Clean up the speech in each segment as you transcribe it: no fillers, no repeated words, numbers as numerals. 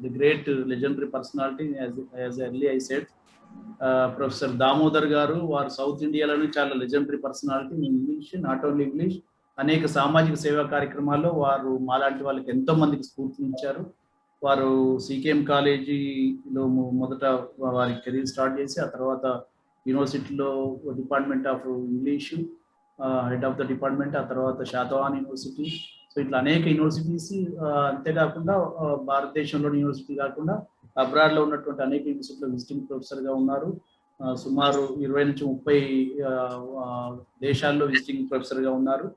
the great legendary personality, as earlier I said, Professor Damodar Garu, వారు south ఇండియాలోనే చాలా legendary personality. English, not only English, అనేక సామాజిక సేవా కార్యక్రమాల్లో వారు మాలాంటి వాళ్ళకి ఎంతో మందికి స్ఫూర్తినిచ్చారు. వారు సికేఎం కాలేజీలో మొదట వారి కెరీర్ స్టార్ట్ చేసి, ఆ తర్వాత యూనివర్సిటీలో department of English head of the department, ఆ తర్వాత శాతవాహన్ యూనివర్సిటీ. సో ఇట్లా అనేక యూనివర్సిటీస్, అంతేకాకుండా భారతదేశంలోని యూనివర్సిటీ కాకుండా అబ్రాడ్లో ఉన్నటువంటి అనేక యూనివర్సిటీలో విజిటింగ్ ప్రొఫెసర్గా ఉన్నారు. సుమారు 20 నుంచి 30 దేశాల్లో విజిటింగ్ ప్రొఫెసర్గా ఉన్నారు.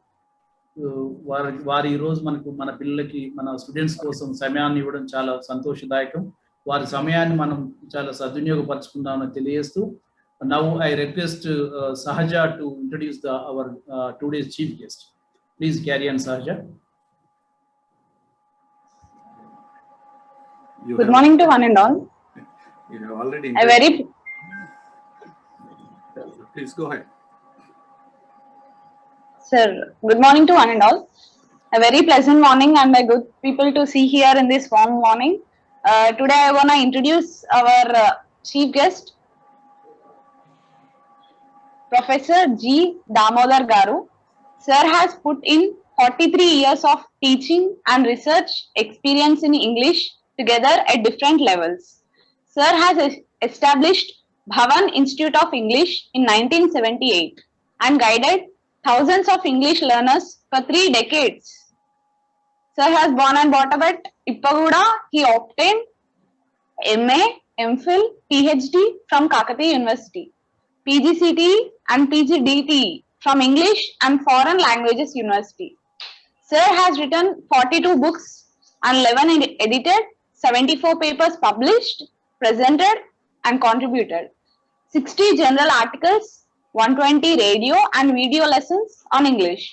వారు ఈరోజు మన పిల్లలకి, మన స్టూడెంట్స్ కోసం సమయాన్ని ఇవ్వడం చాలా సంతోషదాయకం. వారి సమయాన్ని మనం చాలా సద్వినియోగపరచుకుందామని తెలియజేస్తూ, now I request Sahaja to introduce our today's chief guest. Please carry on, Sahaja. Good morning to one and all. You have already. Please go ahead. Sir, good morning to one and all. A very pleasant morning and a good people to see here in this warm morning. Today I want to introduce our chief guest, Professor G. Damodar Garu. Sir has put in 43 years of teaching and research experience in English together at different levels. Sir has established Bhavan Institute of English in 1978 and guided thousands of English learners for 3 decades. Sir has born and brought up at Ippaguda. He obtained MA, MPhil, PhD from Kakatiya University, PGCT and PGDT from English and Foreign Languages University. Sir has written 42 books and 11 edited, 74 papers published, presented and contributed, 60 general articles, 120 radio and video lessons on English.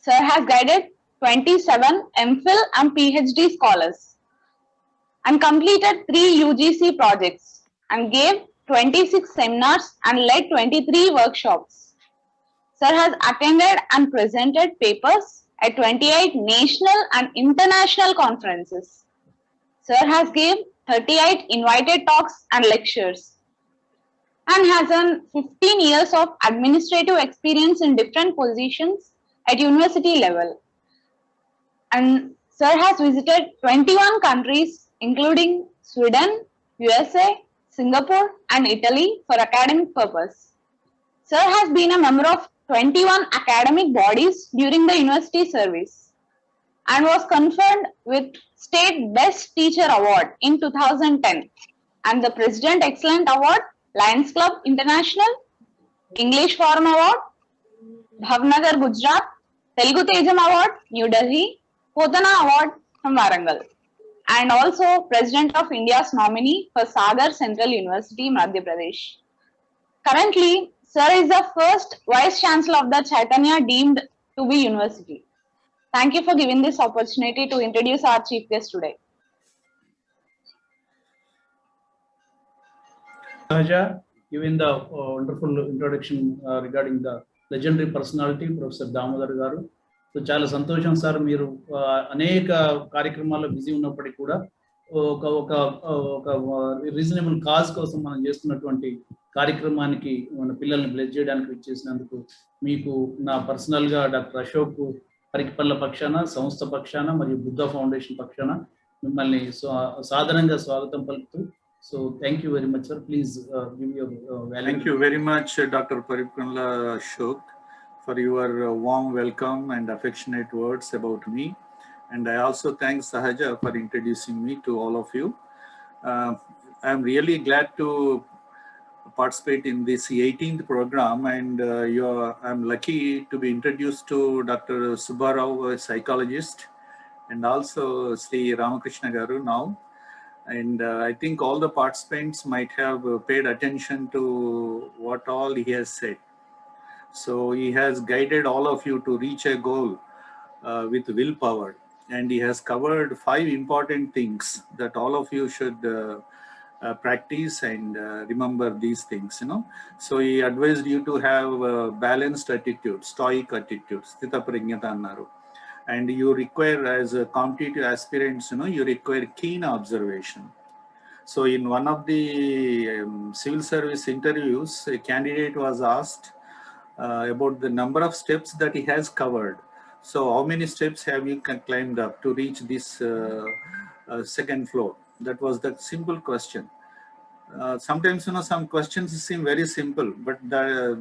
Sir has guided 27 MPhil and PhD scholars and completed 3 UGC projects and gave 26 seminars and led 23 workshops. Sir has attended and presented papers at 28 national and international conferences. Sir has given 38 invited talks and lectures and has earned 15 years of administrative experience in different positions at university level. And Sir has visited 21 countries including Sweden, USA, Singapore and Italy for academic purpose. Sir has been a member of 21 academic bodies during the university service and was conferred with State Best Teacher Award in 2010 and the President Excellent Award, Lions Club International, English Forum Award, Bhavnagar, Gujarat, Telugu Tejam Award, New Delhi, Potana Award from Warangal, and also President of India's nominee for Sagar Central University, Madhya Pradesh. Currently, Sir is the first Vice Chancellor of the Chaitanya deemed to be university. Thank you for giving this opportunity to introduce our chief guest today. Sahaja, given the wonderful introduction regarding the legendary personality, Professor Damodar Garu. So చాలా సంతోషం sir, మీరు అనేక కార్యక్రమాల్లో busy ఉన్నప్పటికీ కూడా ఒక ఒక ఒక రీజనబుల్ కాజ్ కోసం మనం చేస్తున్నటువంటి కార్యక్రమానికి మన పిల్లల్ని బ్లెస్ చేయడానికి ఇచ్చేసినందుకు మీకు నా పర్సనల్గా డాక్టర్ అశోక్ పరికిపల్ల పక్షాన, సంస్థ పక్షాన మరియు బుద్ధ ఫౌండేషన్ పక్షాన మిమ్మల్ని సాధారణంగా స్వాగతం పలుకుతూ, so thank you very much sir. Please give your value. Thank you very much, Dr. Parikpalla Ashok, for your warm welcome and affectionate words about me. And I also thank Sahaja for introducing me to all of you. I'm really glad to participate in this 18th program, and I'm lucky to be introduced to Dr. Subbarao, a psychologist, and also Sri Ramakrishna Garu now. And I think all the participants might have paid attention to what all he has said. So he has guided all of you to reach a goal with willpower, and he has covered 5 important things that all of you should practice and remember these things, you know. So he advised you to have balanced attitude, stoic attitude, sthita pragnata annaru. And you require, as a competitive aspirants, you require keen observation. So in one of the civil service interviews, a candidate was asked about the number of steps that he has covered. So how many steps have you climbed up to reach this second floor? That was the simple question. Sometimes, some questions seem very simple, but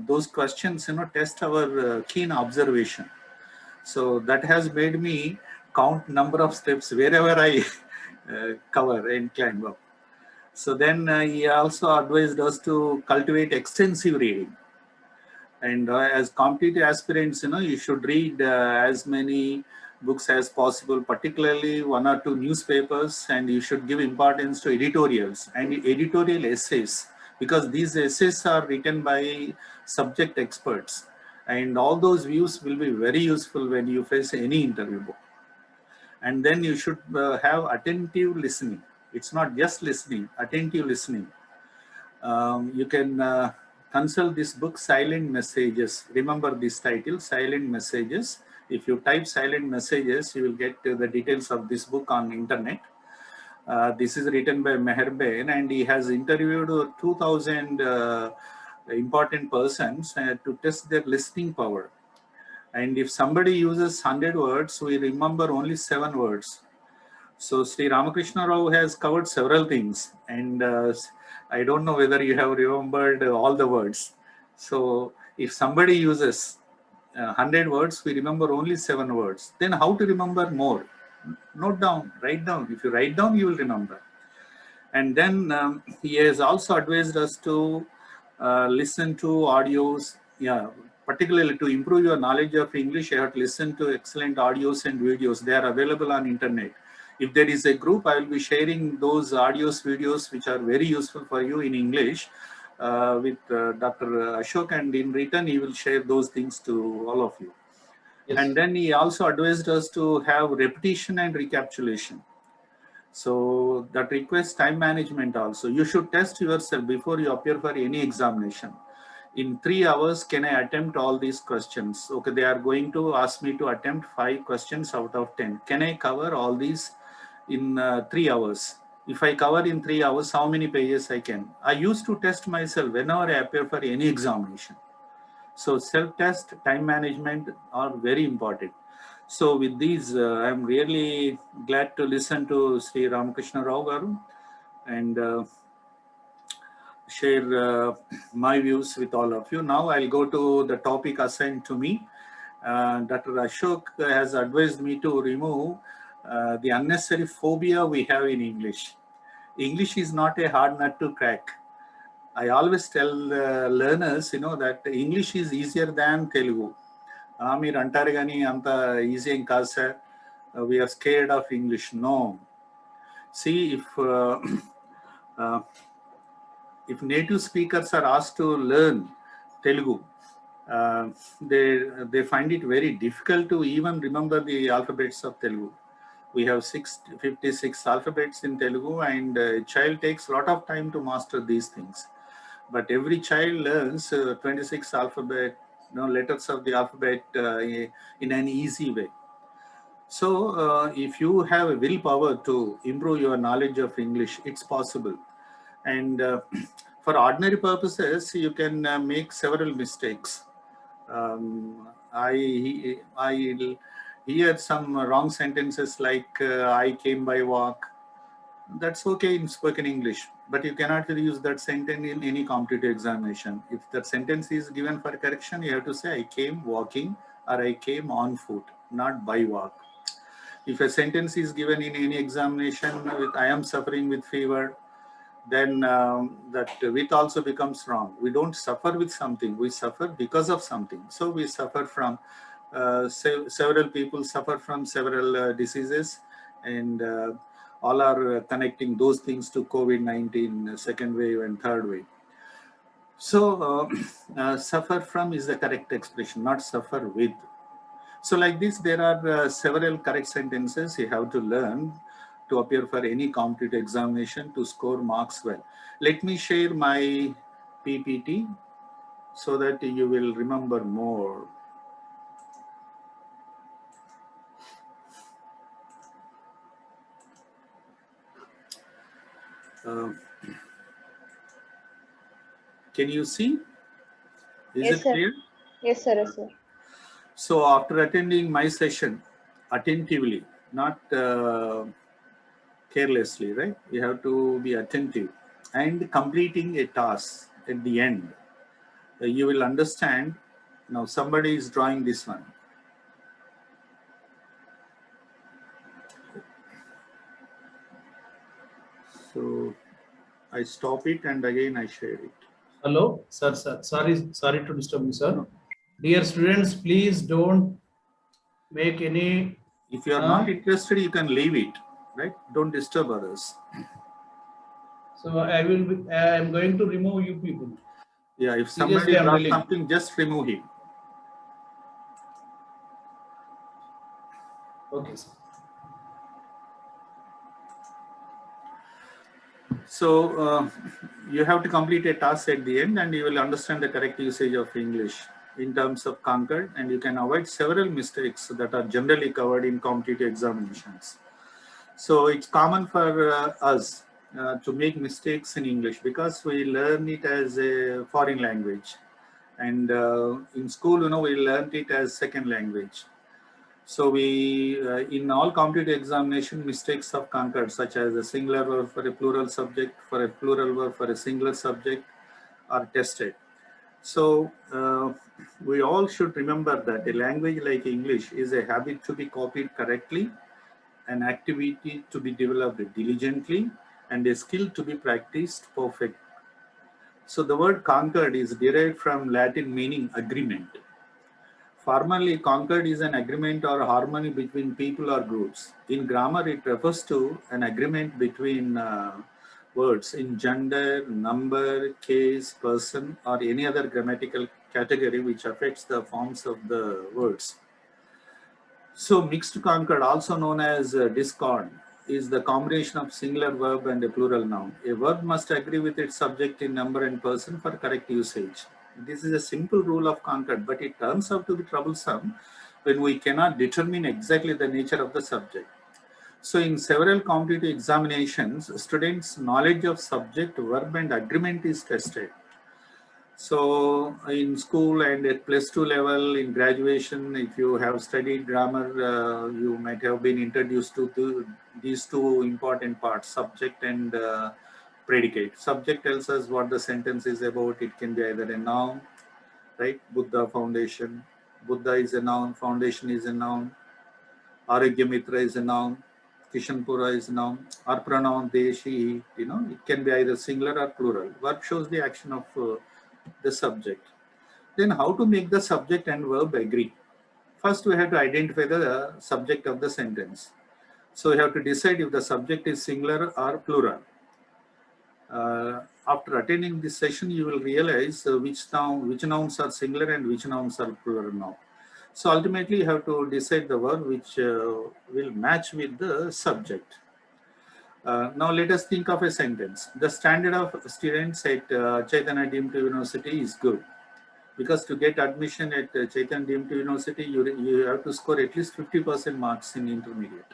those questions, test our keen observation. So that has made me count number of steps wherever I cover and climb up. So then he also advised us to cultivate extensive reading. And as competitive aspirants, you should read as many books as possible, particularly one or two newspapers, and you should give importance to editorials and editorial essays, because these essays are written by subject experts. And all those views will be very useful when you face any interview book. And then you should have attentive listening. It's not just listening, attentive listening. You can consult this book, Silent Messages. Remember this title, Silent Messages. If you type Silent Messages, you will get the details of this book on internet. This is written by Meherbain, and he has interviewed 2,000 important persons to test their listening power. And if somebody uses 100 words, we remember only 7 words. So Sri Ramakrishna Rao has covered several things, and I don't know whether you have remembered all the words. So if somebody uses 100 words, we remember only 7 words. Then how to remember more? Note down, write down. If you write down, you will remember. And then he has also advised us to listen to audios. Yeah, particularly to improve your knowledge of English, you have to listen to excellent audios and videos. They are available on internet. If there is a group, I will be sharing those audios, videos, which are very useful for you in English with Dr. Ashok, and in return, he will share those things to all of you. Yes. And then he also advised us to have repetition and recapitulation. So that requires time management also. You should test yourself before you appear for any examination. In 3 hours, can I attempt all these questions? Okay, they are going to ask me to attempt 5 questions out of 10. Can I cover all these in 3 hours? If I cover in 3 hours, how many pages I can? I used to test myself whenever I appear for any examination. So self-test, time management are very important. So with these, I'm really glad to listen to Sri Ramakrishna Rao Garu and share my views with all of you. Now I'll go to the topic assigned to me. Dr. Ashok has advised me to remove the unnecessary phobia we have in English. English is not a hard nut to crack. I always tell learners, that English is easier than Telugu. మీరు అంటారు కానీ అంత easy ఏం కాదు sir, we are scared of English. No, see, if native speakers are asked to learn Telugu, they find it very difficult to even remember the alphabets of Telugu. We have 56 alphabets in Telugu, and a child takes a lot of time to master these things. But every child learns 26 letters of the alphabet in an easy way. So if you have a willpower to improve your knowledge of English, it's possible. And for ordinary purposes, you can make several mistakes. I hear some wrong sentences like I came by walk. That's okay in spoken English, but you cannot use that sentence in any competitive examination. If that sentence is given for correction, you have to say I came walking or I came on foot, not by walk. If a sentence is given in any examination with I am suffering with fever, then that with also becomes wrong. We don't suffer with something, we suffer because of something. So we suffer from, several people suffer from several diseases, and all are connecting those things to COVID-19 second wave and third wave. So suffer from is the correct expression, not suffer with. So like this, there are several correct sentences you have to learn to appear for any competitive examination to score marks well. Let me share my PPT so that you will remember more. Uh, can you see? Is Yes, it sir. clear? Yes, sir. Yes, sir. So after attending my session attentively, not carelessly, right? You have to be attentive and completing a task at the end. You will understand. Now somebody is drawing this one. So I stop it and again I share it. Hello, sir, sir. Sorry to disturb you, sir. Dear students, please don't make any. If you are not interested, you can leave it, right? Don't disturb others. So I will be. I am going to remove you people. Yeah, if somebody Seriously, I'm drops telling. something, just remove him. Okay, sir. So you have to complete a task at the end and you will understand the correct usage of English in terms of Concord, and you can avoid several mistakes that are generally covered in competitive examinations. So it's common for us to make mistakes in English because we learn it as a foreign language, and in school, we learned it as second language. So we, in all competitive examination, mistakes have occurred, such as a singular verb for a plural subject, for a plural verb for a singular subject, are tested. So we all should remember that a language like English is a habit to be copied correctly, an activity to be developed diligently, and a skill to be practiced perfect. So the word conquered is derived from Latin meaning agreement. Formally, concord is an agreement or harmony between people or groups. In grammar, it refers to an agreement between words in gender, number, case, person, or any other grammatical category which affects the forms of the words. So mixed concord, also known as discord, is the combination of singular verb and a plural noun. A verb must agree with its subject in number and person for correct usage. This is a simple rule of concord, but it turns out to be troublesome when we cannot determine exactly the nature of the subject. So in several competitive examinations, students' knowledge of subject, verb, and agreement is tested. So in school and at +2 level, in graduation, if you have studied grammar, you might have been introduced to these two important parts, subject and predicate. Subject tells us what the sentence is about. It can be either a noun, right? Buddha foundation. Buddha is a noun, foundation is a noun. Arogya Mitra is a noun. Kishanpura is a noun. Or pronoun they, she, it can be either singular or plural. Verb shows the action of the subject. Then how to make the subject and verb agree? First, we have to identify the subject of the sentence. So we have to decide if the subject is singular or plural. After attending this session, you will realize which nouns are singular and which nouns are plural now. So ultimately, you have to decide the verb which will match with the subject. Now let us think of a sentence. The standard of students at Chaitanya Deemed University is good. Because to get admission at Chaitanya Deemed University, you have to score at least 50% marks in intermediate.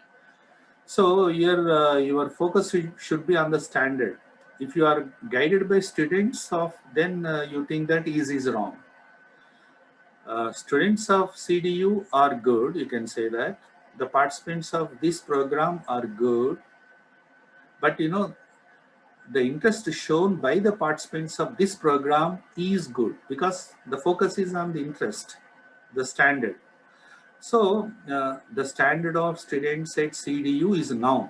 So here your focus should be on the standard. If you are guided by students then you think that is wrong. Students of CDU are good, you can say that. The participants of this program are good. But the interest shown by the participants of this program is good because the focus is on the interest, the standard. So the standard of students at CDU is noun.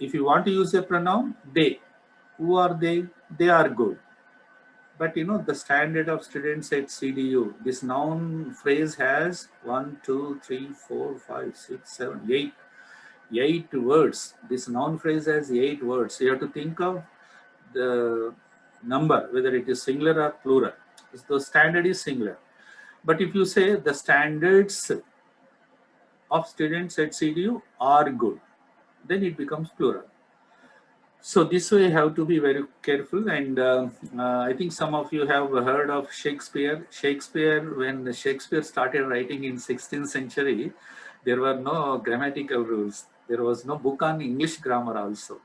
If you want to use a pronoun, they. Who are they? They are good. But the standard of students at CDU, this noun phrase has 1, 2, 3, 4, 5, 6, 7, 8 words. This noun phrase has 8 words. You have to think of the number, whether it is singular or plural. The standard is singular. But if you say the standards of students at CDU are good, then it becomes plural. So this way you have to be very careful, and I think some of you have heard of Shakespeare. When Shakespeare started writing in 16th century, there were no grammatical rules. There was no book on English grammar also.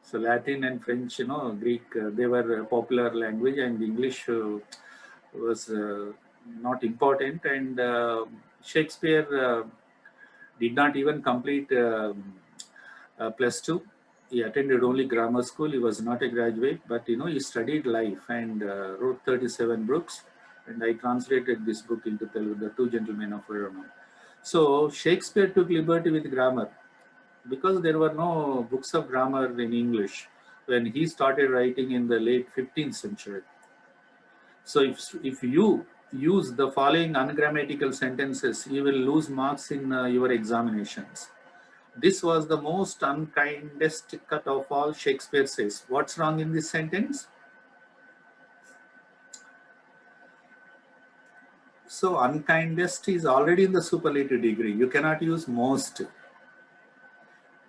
So Latin and French, Greek, they were a popular language, and English was not important. And Shakespeare did not even complete +2. He attended only grammar school. He was not a graduate, but he studied life and wrote 37 books. And I translated this book into Telugu, The Two Gentlemen of Verona. So Shakespeare took liberty with grammar because there were no books of grammar in English when he started writing in the late 15th century. So if you use the following ungrammatical sentences, you will lose marks in your examinations. This was the most unkindest cut of all, Shakespeare says. What's wrong in this sentence? So unkindest is already in the superlative degree. You cannot use most.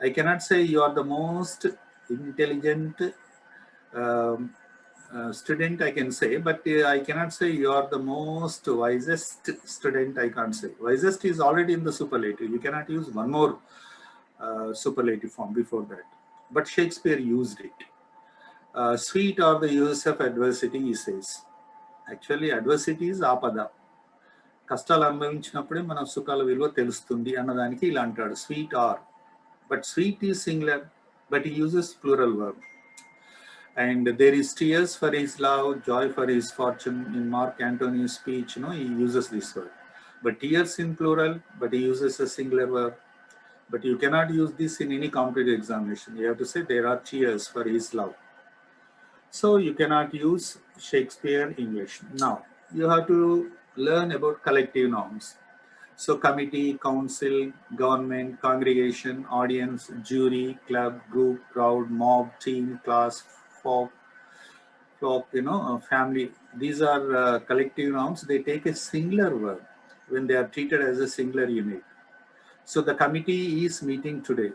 I cannot say you are the most intelligent student, I can say, but I cannot say you are the most wisest student, I can't say. Wisest is already in the superlative. You cannot use one more superlative form before that. But Shakespeare used it. Sweet are the uses of adversity, he says. Actually, adversity is ఆపద. కష్టాలు అనుభవించినప్పుడే మన సుఖాల విలువ తెలుస్తుంది అన్నదానికి ఇలా అంటాడు, sweet or. But sweet is singular, but he uses plural verb. And there is tears for his love, joy for his fortune. In Mark Antony's speech, he uses this word. But tears in plural, but he uses a singular verb. But you cannot use this in any competitive examination. You have to say there are tears for his love. So you cannot use Shakespeare English. Now, you have to learn about collective nouns. So committee, council, government, congregation, audience, jury, club, group, crowd, mob, team, class, flock, family. These are collective nouns. They take a singular verb when they are treated as a singular unit. So the committee is meeting today.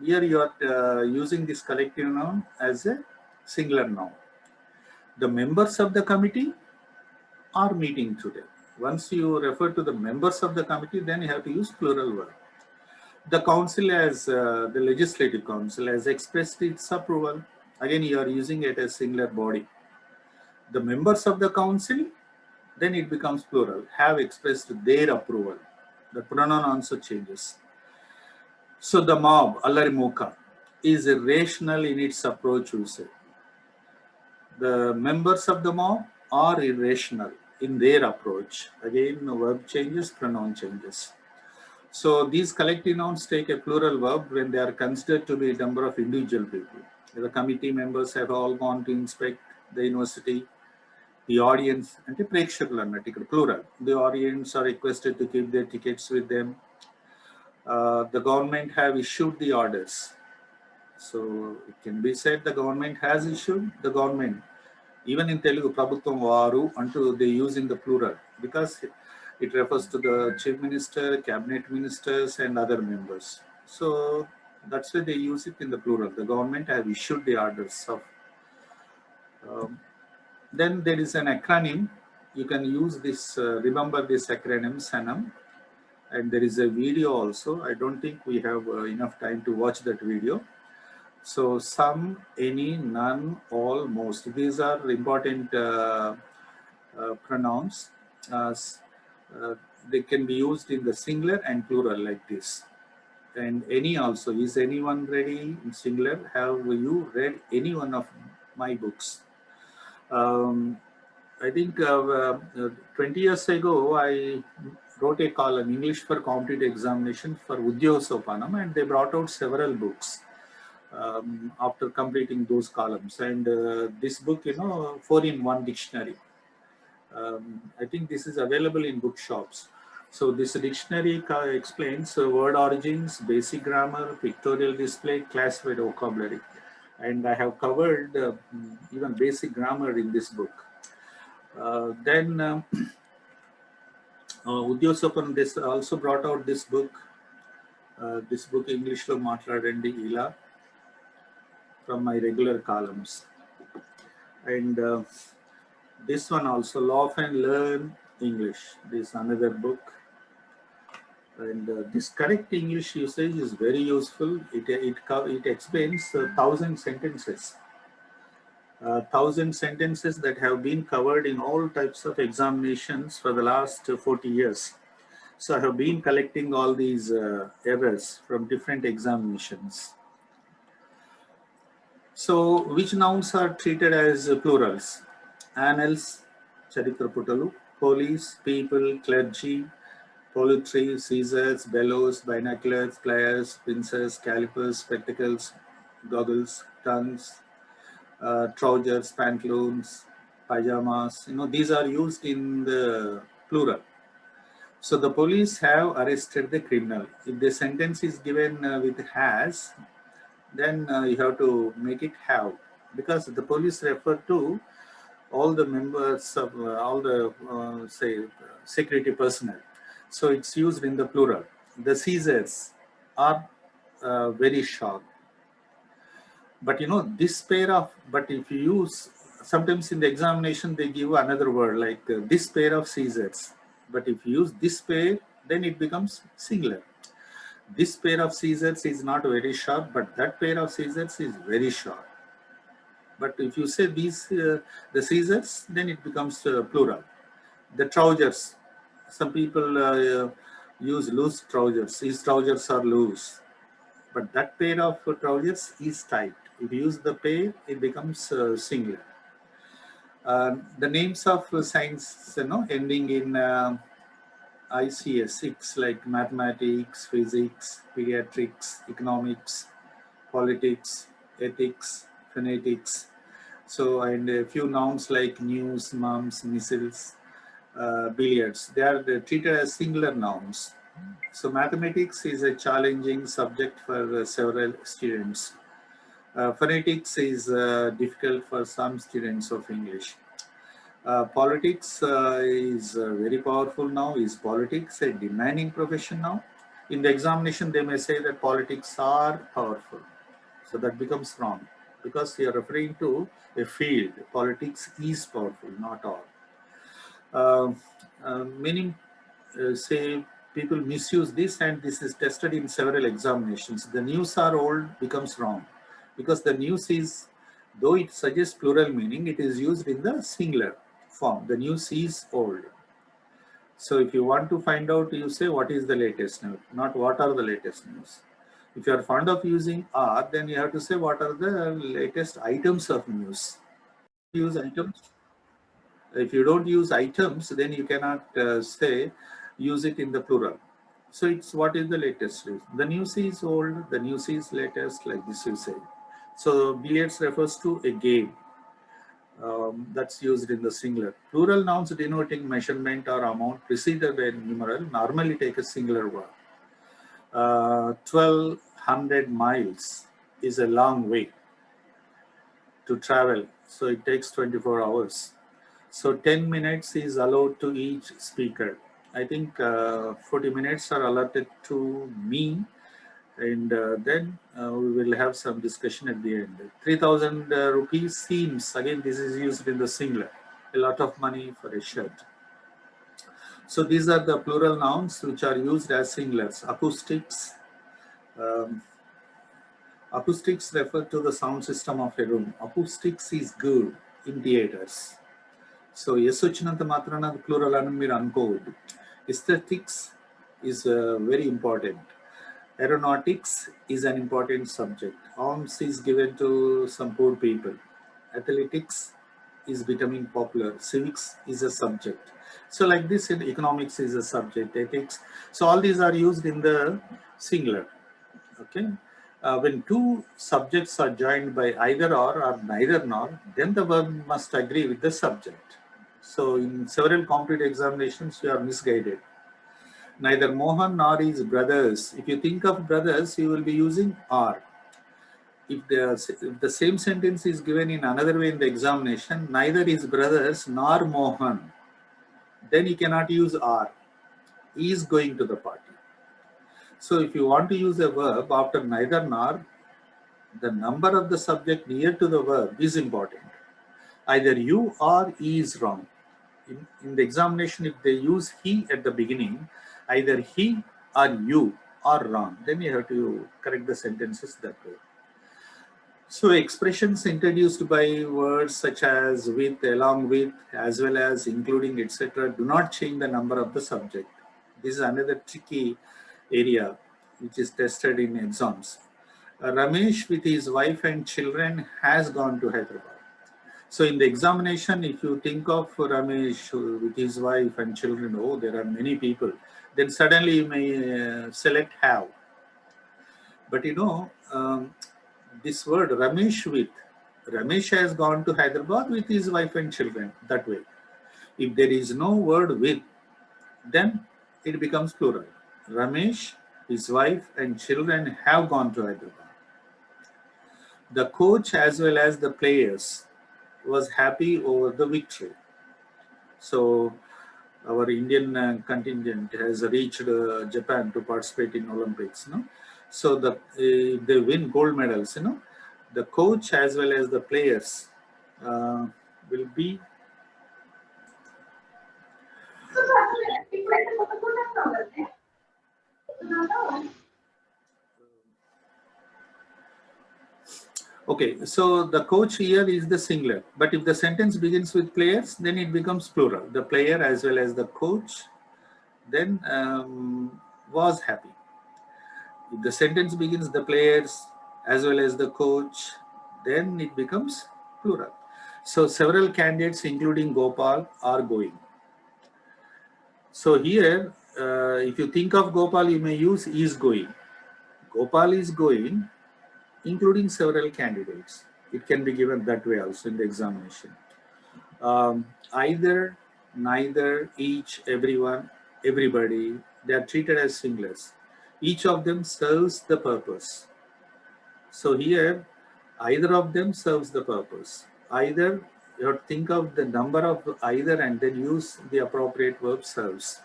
Here you are using this collective noun as a singular noun. The members of the committee are meeting today. Once you refer to the members of the committee, then you have to use plural verb. The council the legislative council has expressed its approval. Again, you are using it as singular body. The members of the council, then it becomes plural, have expressed their approval. The pronoun also changes. So the mob, Allarimuka, is irrational in its approach, you say. The members of the mob are irrational in their approach. Again, the verb changes, pronoun changes. So these collective nouns take a plural verb when they are considered to be a number of individual people. The committee members have all gone to inspect the university. The audience, and the prekshakulu annattu ikkada plural. The audience are requested to keep their tickets with them. The government have issued the orders. So it can be said the government has issued, the government. Even in Telugu, Prabhutvam Varu, until they use in the plural, because it refers to the chief minister, cabinet ministers, and other members. So that's why they use it in the plural. The government have issued the orders of. Then there is an acronym. You can use this, remember this acronym, SANAM. And there is a video also. I don't think we have enough time to watch that video. So some, any, none, all, most. These are important pronouns. They can be used in the singular and plural like this. And any also. Is anyone ready? In singular. Have you read any one of my books? I think 20 years ago, I wrote a column, English for Competitive Examination for Udyog Sopanam, and they brought out several books. After completing those columns, and this book, 4-in-1 dictionary. I think this is available in bookshops. So this dictionary explains word origins, basic grammar, pictorial display, classified vocabulary, and I have covered even basic grammar in this book. Then Udyog Sopanam, this also brought out this book. English lo Matladandi Ila, from my regular columns. And this one also, Laugh and Learn English. This is another book. And this correct English usage is very useful. It explains 1,000 sentences. 1,000 sentences that have been covered in all types of examinations for the last 40 years. So I have been collecting all these errors from different examinations. So which nouns are treated as plurals? Annals, Charitra Putalu, police, people, clergy, poultry, scissors, bellows, binoculars, pliers, pincers, calipers, spectacles, goggles, tongues, trousers, pantaloons, pajamas. These are used in the plural. So the police have arrested the criminal. If the sentence is given with has, then you have to make it have, because the police refer to all the members of all the say security personnel. So it's used in the plural. The scissors are very sharp. But this pair of, but if you use, sometimes in the examination they give another word like this pair of scissors. But if you use this pair, then it becomes singular. This pair of scissors is not very sharp, but that pair of scissors is very sharp. But if you say these, the scissors, then it becomes plural. The trousers, some people use loose trousers. His trousers are loose. But that pair of trousers is tight. If you use the pair, it becomes singular. The names of science, ending in ICS 6, like mathematics, physics, pediatrics, economics, politics, ethics, phonetics. So, and a few nouns like news, mums, missiles, billiards, they are treated as singular nouns. So mathematics is a challenging subject for several students. Phonetics is difficult for some students of English. Politics is very powerful now. Is politics a demanding profession now? In the examination, they may say that politics are powerful. So that becomes wrong, because you are referring to a field. Politics is powerful, not all. Many say people misuse this, and this is tested in several examinations. The news are old becomes wrong, because the news is, though it suggests plural meaning, it is used in the singular form. The news is old. So if you want to find out, you say what is the latest news, not what are the latest news. If you are fond of using are, then you have to say what are the latest items of news. Use items. If you don't use items, then you cannot say use it in the plural. So it's what is the latest news. The news is old, the news is latest, like this you say. So billiards refers to a game. That's used in the singular. Plural nouns denoting measurement or amount preceded by a numeral normally take a singular word. 1,200 miles is a long way to travel, so it takes 24 hours. So 10 minutes is allowed to each speaker. I think 40 minutes are allotted to me, and then we will have some discussion at the end. 3,000 rupees seems, again this is used in the singular, a lot of money for a shirt. So these are the plural nouns which are used as singulars. Acoustics. Acoustics refer to the sound system of a room. Acoustics is good in theaters. So yes vachinanta matrana plural anu meer ankovodu. Aesthetics is very important. Aeronautics is an important subject. Arms is given to some poor people. Athletics is becoming popular. Civics is a subject. So like this, in economics is a subject, ethics. So all these are used in the singular. Okay. When two subjects are joined by either or neither nor, then the verb must agree with the subject. So in several competitive examinations, you are misguided. Neither Mohan nor his brothers. If you think of brothers, you will be using are. If the same sentence is given in another way in the examination, neither his brothers nor Mohan, then you cannot use are. He is going to the party. So if you want to use a verb after neither nor, the number of the subject near to the verb is important. Either you or he is wrong. In the examination, if they use he at the beginning, either he or you are wrong. Then you have to correct the sentences that way. So expressions introduced by words such as with, along with, as well as, including, etc. do not change the number of the subject. This is another tricky area which is tested in exams. Ramesh with his wife and children has gone to Hyderabad. So in the examination, if you think of Ramesh with his wife and children, oh, there are many people, then suddenly you may select have. But this word Ramesh with, Ramesh has gone to Hyderabad with his wife and children, that way. If there is no word with, then it becomes plural. Ramesh, his wife and children have gone to Hyderabad. The coach as well as the players was happy over the victory. So our Indian contingent has reached Japan to participate in Olympics. So they win gold medals. The coach as well as the players will be okay. So the coach here is the singular, but if the sentence begins with players, then it becomes plural. The player as well as the coach then was happy. If the sentence begins the players as well as the coach, then it becomes plural. So several candidates, including Gopal, are going. So here, if you think of Gopal, you may use is going. Gopal is going, including several candidates. It can be given that way also in the examination. Either, neither, each, everyone, everybody, they are treated as singulars. Each of them serves the purpose. So here, either of them serves the purpose. Either, you have to think of the number of either and then use the appropriate verb serves.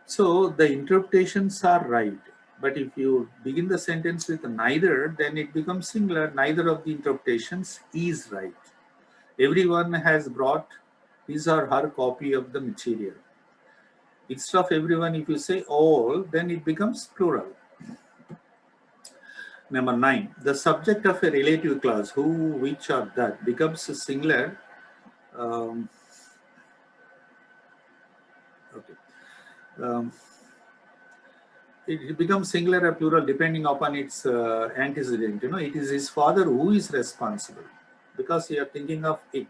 So the interpretations are right. But if you begin the sentence with neither, then it becomes singular. Neither of the interpretations is right. Everyone has brought his or her copy of the material. Instead of everyone, if you say all, then it becomes plural. Number 9, the subject of a relative clause, who, which, or that, becomes singular. It becomes singular or plural depending upon its antecedent. It is his father who is responsible, because you are thinking of it.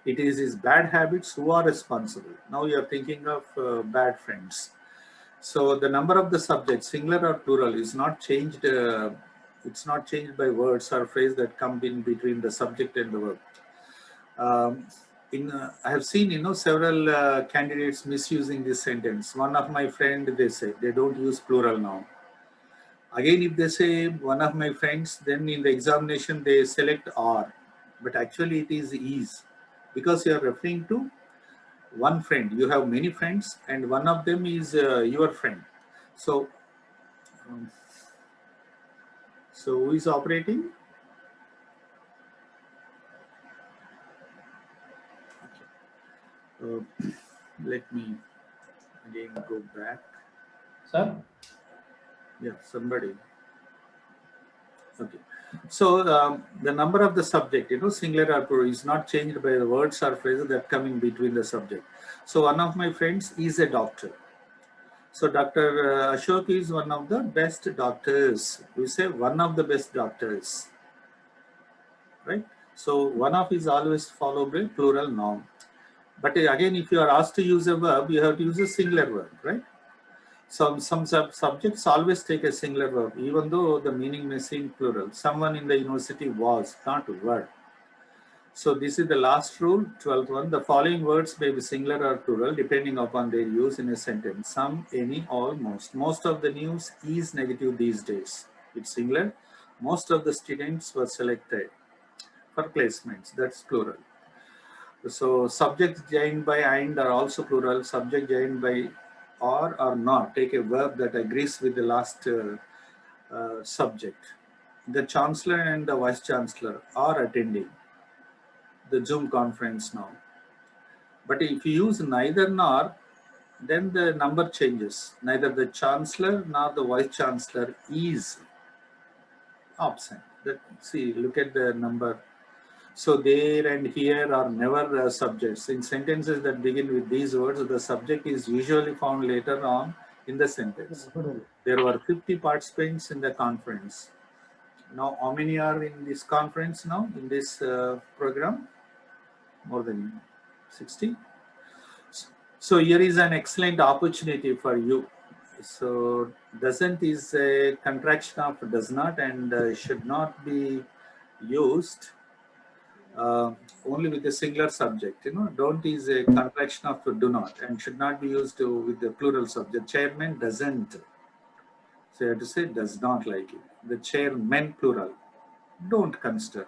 It is his bad habits who are responsible. Now you are thinking of bad friends. So the number of the subjects, singular or plural, is not changed. It's not changed by words or phrase that come in between the subject and the verb. I have seen, several candidates misusing this sentence. One of my friend, they say, they don't use plural now. Again, if they say one of my friends, then in the examination they select are, but actually it is, because you are referring to one friend. You have many friends and one of them is your friend. So who is operating? Let me again go back. Sir? Yeah, somebody. Okay. So the number of the subject, singular or plural, is not changed by the words or phrases that come in between the subject. So one of my friends is a doctor. So Dr. Ashok is one of the best doctors. We say one of the best doctors, right? So one of is always followed by plural noun. But again, if you are asked to use a verb, you have to use a singular verb, right? Some subjects always take a singular verb, even though the meaning may seem plural. Someone in the university was, not were. So this is the last rule, 12th one. The following words may be singular or plural depending upon their use in a sentence. Some, any, all, most. Most of the news is negative these days. It's singular. Most of the students were selected for placements. That's plural. So subjects joined by and are also plural. Subject joined by or not. Take a verb that agrees with the last subject. The chancellor and the vice chancellor are attending the Zoom conference now. But if you use neither nor, then the number changes. Neither the chancellor nor the vice chancellor is absent. See, look at the number. So there and here are never subjects. In sentences that begin with these words, the subject is usually found later on in the sentence. There were 50 participants in the conference. Now, how many are in this conference now, in this program? More than 60. So here is an excellent opportunity for you. So doesn't is a contraction of does not and should not be used only with a singular subject. Don't is a contraction of do not and should not be used with the plural subject. Chairman doesn't. So you have to say does not like it. The chairmen plural. Don't consider.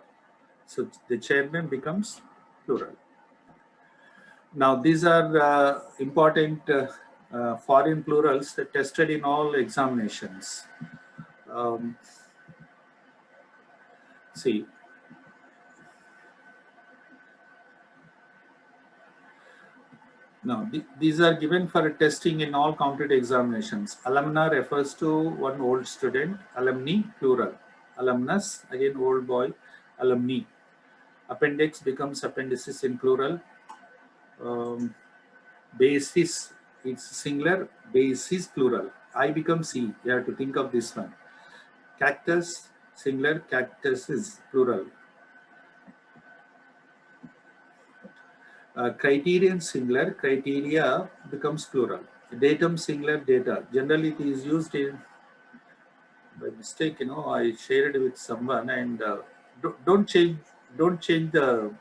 So the chairman becomes plural. Now these are important foreign plurals that tested in all examinations. See, now these are given for testing in all counted examinations. Alumna refers to one old student, alumni plural. Alumnus, again old boy, alumni. Appendix becomes appendices in plural. Basis, it's singular, basis plural. I becomes E. You have to think of this one. Cactus, singular, cactus is plural. Criterion, singular, criteria becomes plural. Datum, singular, data. Generally, it is used in, by mistake, I shared it with someone and don't change the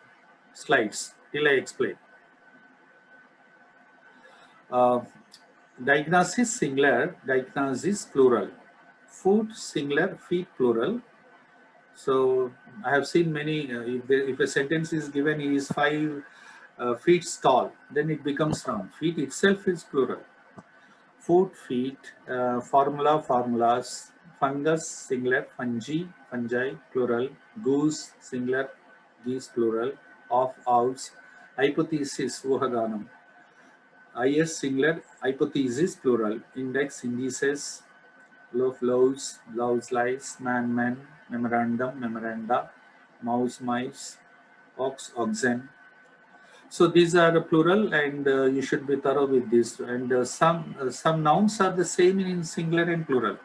slides till I explain. Diagnosis, singular, diagnosis, plural. Food, singular, feet, plural. So I have seen many, if a sentence is given, he is 5 feet tall, then it becomes round. Feet itself is plural. Food, feet, formula, formulas, fungus, singular, fungi, fungi, plural, goose, singular, geese, plural, of, owls, hypothesis, uhaganam. IS, singular, hypothesis, plural, index, indices, loaf, loaves, loves, lies, man, men, memorandum, memoranda, mouse, mice, ox, oxen. So these are plural, and you should be thorough with this. And some nouns are the same in singular and plural.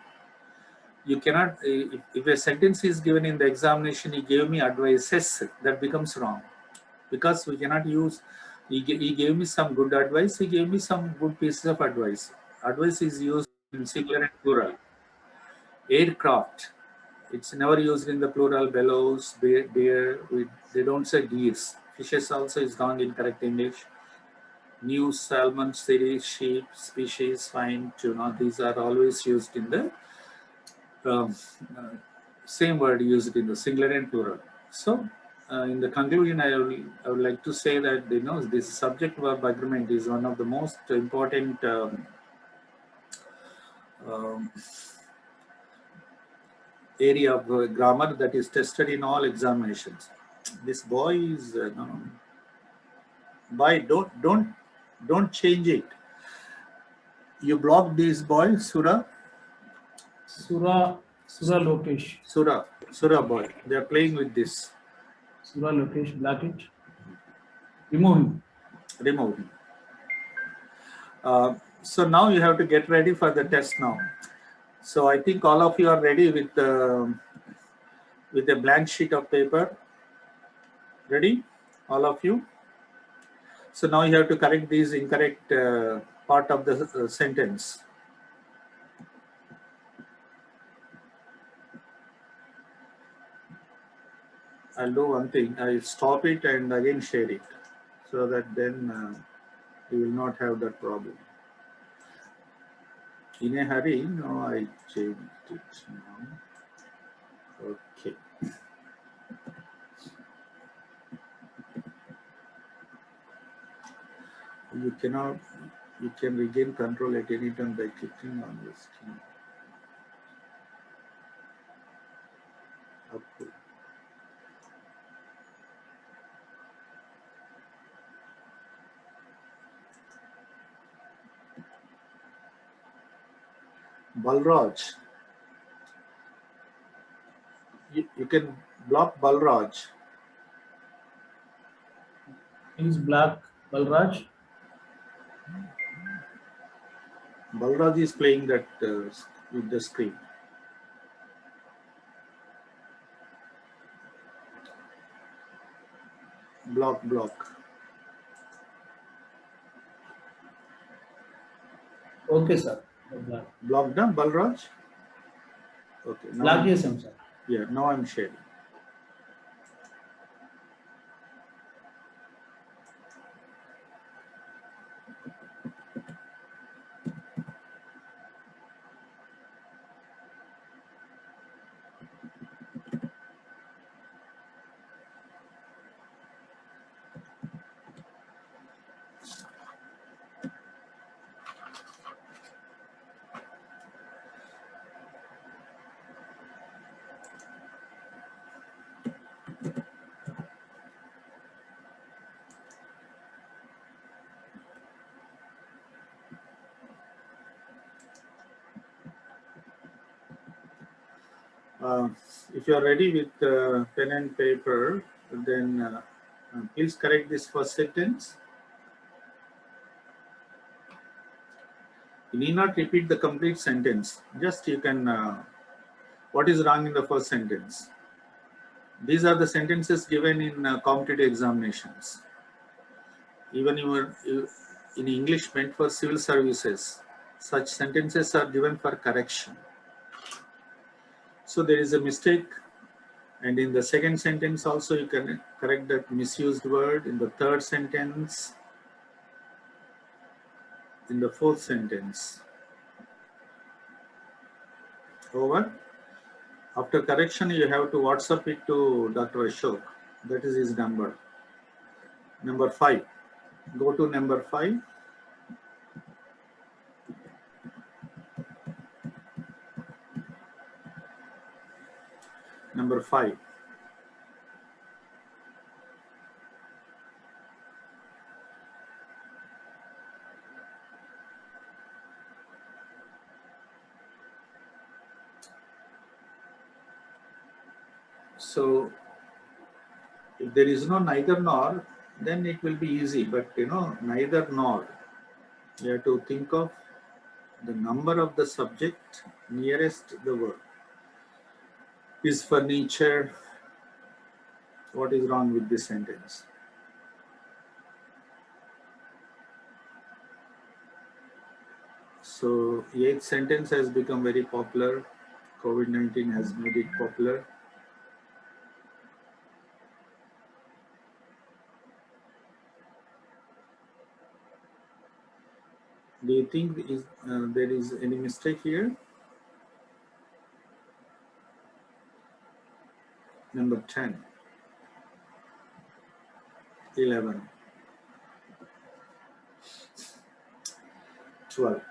You cannot, if a sentence is given in the examination, he gave me advices, that becomes wrong, because we cannot use. He gave me some good advice. He gave me some good pieces of advice. Advice is used in singular and plural. Aircraft, it's never used in the plural. Bellows, bear, they don't say deers. Fishes also is wrong in correct English. New, salmon, series, sheep, species, swine, tuna, these are always used in the um, uh, same word used in the singular and plural. So in the conclusion, I would like to say that this subject verb agreement is one of the most important um, area of grammar that is tested in all examinations. This boy is boy, don't change it. You block this boy, Sura. Sura Lokesh. Sura boy. They are playing with this. Sura Lokesh, black it. Remove him. Remove him. So now you have to get ready for the test now. So I think all of you are ready with a blank sheet of paper. Ready? All of you? So now you have to correct these incorrect part of the sentence. I'll do one thing. I'll stop it and again share it, so that then you will not have that problem. In a hurry, no, I changed it now. Okay. You can regain control at any time by clicking on the screen. Okay. Balraj. You can block Balraj. Please block Balraj. Balraj is playing that with the screen. Block. Okay, sir. Block. Blocked na Balraj? Okay. Now Block chesam, sir. yeah, now I'm sharing. If you are ready with pen and paper, then please correct this first sentence. You need not repeat the complete sentence. Just you can, what is wrong in the first sentence? These are the sentences given in competitive examinations. Even in English meant for civil services, such sentences are given for correction. So there is a mistake, and in the second sentence also you can correct that misused word, in the third sentence, in the fourth sentence. Over. After correction, you have to WhatsApp it to Dr. Ashok. That is his number. Number 5. Go to number 5. Number 5. So if there is no neither nor, then it will be easy. But neither nor. You have to think of the number of the subject nearest the word. Is furniture. What is wrong with this sentence? So, 8th sentence has become very popular. COVID-19 has made it popular. Do you think there is any mistake here? Number 10, 11, 12.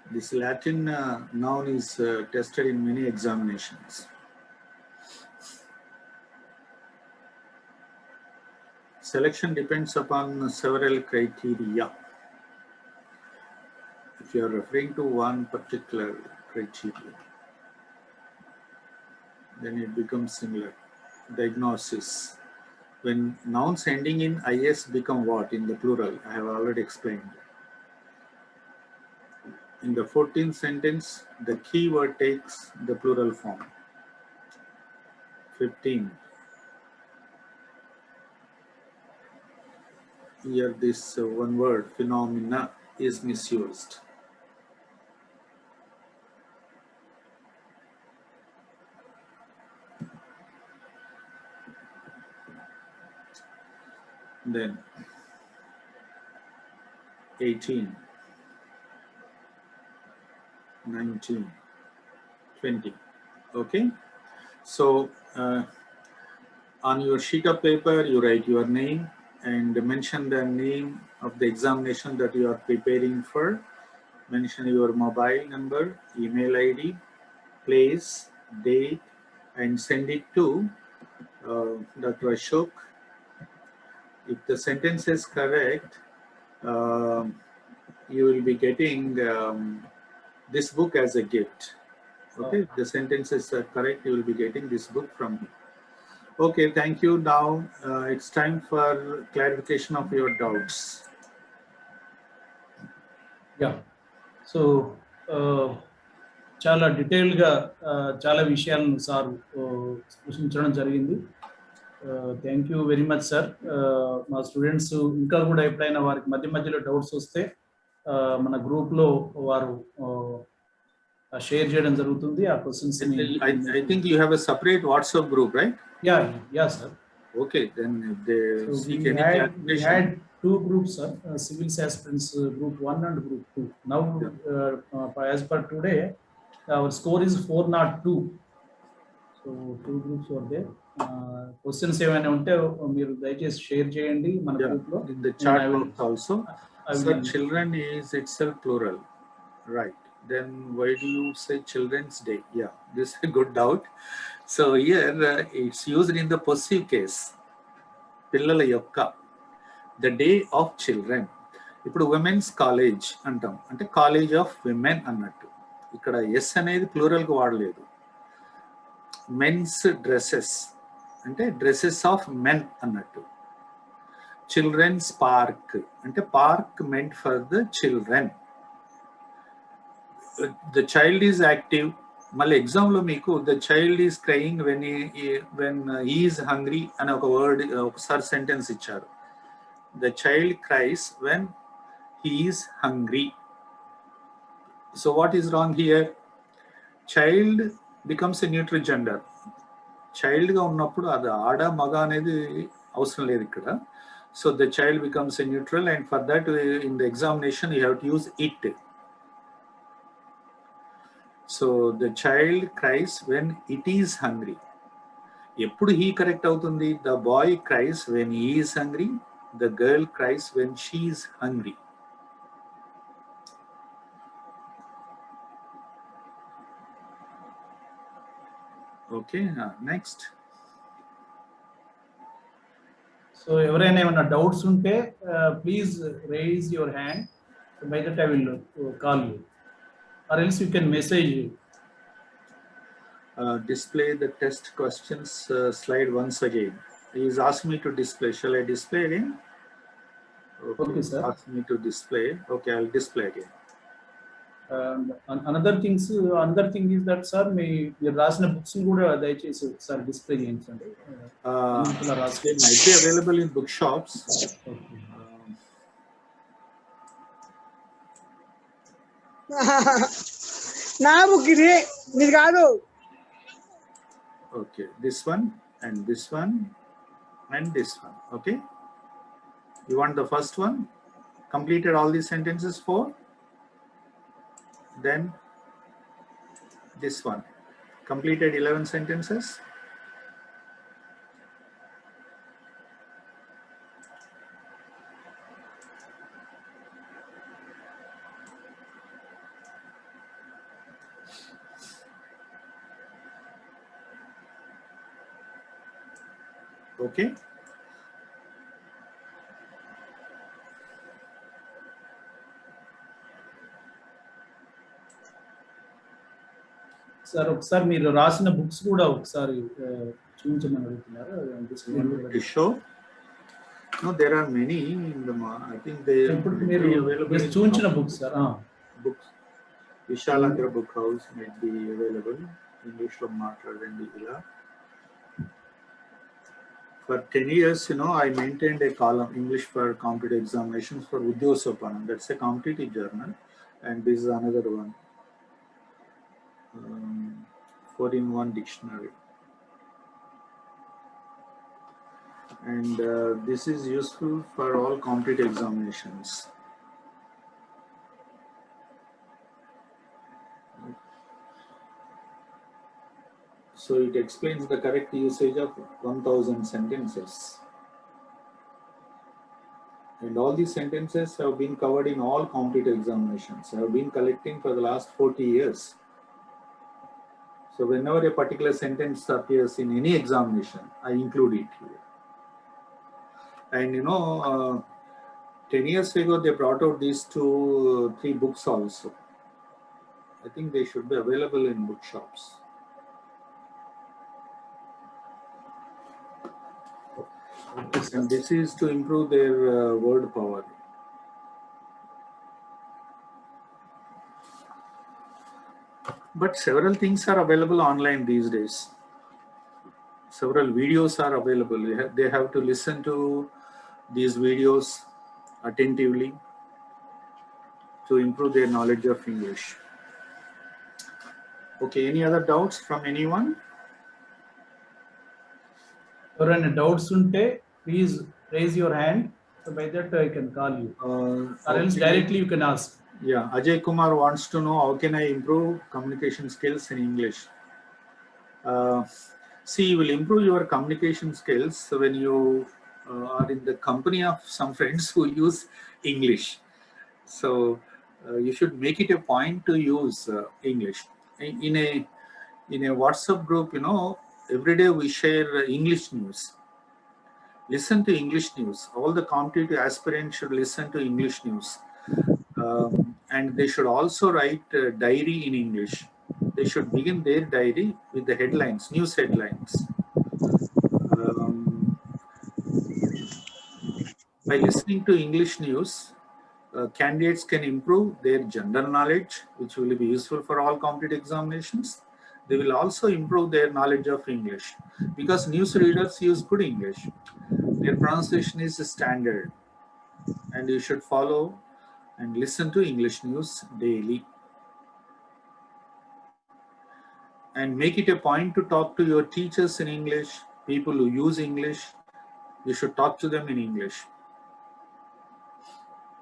This Latin noun is tested in many examinations. Selection depends upon several criteria. If you are referring to one particular criteria, then it becomes similar. Diagnosis. When nouns ending in is become what in the plural? I have already explained. In the 14th sentence, the key word takes the plural form. 15. Here this one word, phenomena, is misused. Then 18, 19, 20. Okay. So on your sheet of paper, you write your name and mention the name of the examination that you are preparing for. Mention your mobile number, email ID, place, date, and send it to Dr. Ashok. If the sentence is correct, you will be getting this book as a gift. Okay, the sentences are correct. You will be getting this book from me. Okay, thank you. Now it's time for clarification of your doubts. Yeah. So చాలా డీటెయిల్గా చాలా విషయాలను sir సూచించడం జరిగింది. Thank you very much sir. మా students ఇంకా కూడా ఎప్పుడైనా వారికి మధ్య మధ్యలో డౌట్స్ వస్తే మన గ్రూప్లో వారు షేర్ చేయడం జరుగుతుంది. ఆ questions I think you have a separate WhatsApp group, right? Yeah sir. Okay, then if they seek any we clarification. had two groups, sir. Civil aspirants group 1 and group 2. Now, as per today, our score is 402. So two groups were there. Questions ఏమైనా ఉంటే మీరు దయచేసి share చేయండి మన group లో. In the chat box also. Sir, children is itself plural, right? Then why do you say Children's Day? Yeah, this is a good doubt. So here it's used in the possessive case. పిల్లల యొక్క, the day of children. ఇప్పుడు women's college అంటాం, అంటే college of women అన్నట్టు. ఇక్కడ yes అనేది ప్లూరల్కి వాడలేదు. మెన్స్ డ్రెస్సెస్ అంటే డ్రెస్సెస్ ఆఫ్ మెన్ అన్నట్టు. చిల్డ్రన్స్ పార్క్ అంటే park meant for the children. The child is active. మళ్ళీ ఎగ్జామ్లో మీకు the child is crying when is hungry అనే ఒక వర్డ్ ఒకసారి సెంటెన్స్ ఇచ్చారు. The child cries when he is hungry. So what is wrong here? Child becomes a neutral gender. చైల్డ్గా ఉన్నప్పుడు అది ఆడ మగ అనేది అవసరం లేదు ఇక్కడ. So the child becomes a neutral, and for that in the examination you have to use it. So the child cries when it is hungry. ఎప్పుడు హీ కరెక్ట్ అవుతుంది? The boy cries when he is hungry, the girl cries when she is hungry. Okay, next. So ఎవరైనా ఏమైనా doubts ఉంటే please raise your hand. By that I will call you, or else you can message. Display the test questions slide once again. He is asking me to display. Shall I display again? Okay, sir. Ask me to display. Okay, I'll display again. Another thing is that sir, మీరు రాసిన books కూడా దయచేసి ఒకసారి display చేయించండి. They might be available in bookshops. నా book ఇది, మీరు కాదు. Okay, this one and this one and this one. Okay, you want the first one? Completed all these sentences 4. Then this one, completed 11 sentences. Okay. Sir ఒకసారి మీరు రాసిన books కూడా ఒకసారి చూపించమని అడుగుతున్నారు. Show? No, there are many in the. I think they. ఇప్పుడు మీరు చూపించిన books sir. Books. Vishalandra Book House might be available. English lo maatladandi ila. For 10 years, I maintained a column, English for competitive examinations for Udyogsopanam. That's a competitive journal, and this is another one. 4-in-1 dictionary. And this is useful for all competitive examinations. So it explains the correct usage of 1000 sentences. And all these sentences have been covered in all competitive examinations. I have been collecting for the last 40 years. So whenever a particular sentence appears in any examination, I include it here. And 10 years ago, they brought out these 3 books also. I think they should be available in bookshops. And this is to improve their word power. But several things are available online these days. Several videos are available. They have to listen to these videos attentively to improve their knowledge of English. Okay, any other doubts from anyone? ఎవరైనా doubts ఉంటే please raise your hand, so by that I can call you or else directly you can ask. Yeah, Ajay Kumar wants to know how can I improve communication skills in English. See, you will improve your communication skills when you are in the company of some friends who use English. So you should make it a point to use English. In a WhatsApp group, you know, every day we share English news. Listen to English news. All the competitive aspirants should listen to English news. And they should also write diary in English. They should begin their diary with the headlines, news headlines. By listening to English news, candidates can improve their general knowledge, which will be useful for all competitive examinations. They will also improve their knowledge of English because news readers use good English. Their pronunciation is standard, and you should follow and listen to English news daily. And make it a point to talk to your teachers in English, people who use English. You should talk to them in English.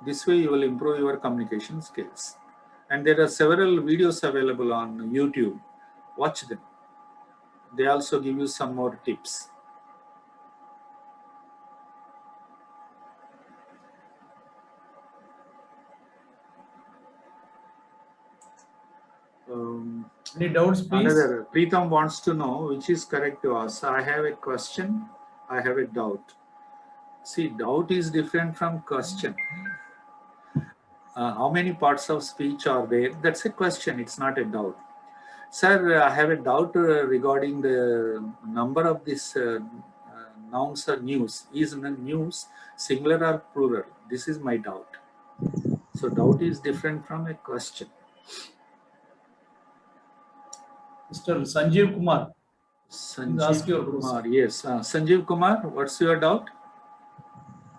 This way you will improve your communication skills. And there are several videos available on YouTube. Watch them. They also give you some more tips. Any doubts, please? Another, Preetham wants to know which is correct to ask. I have a question, I have a doubt. See, doubt is different from question. How many parts of speech are there? That's a question, it's not a doubt. Sir, I have a doubt regarding the number of this nouns or news. Is news singular or plural? This is my doubt. So doubt is different from a question. Mr. Sanjeev Kumar. Sanjeev ask your Kumar, yes. Sanjeev Kumar, what's your doubt?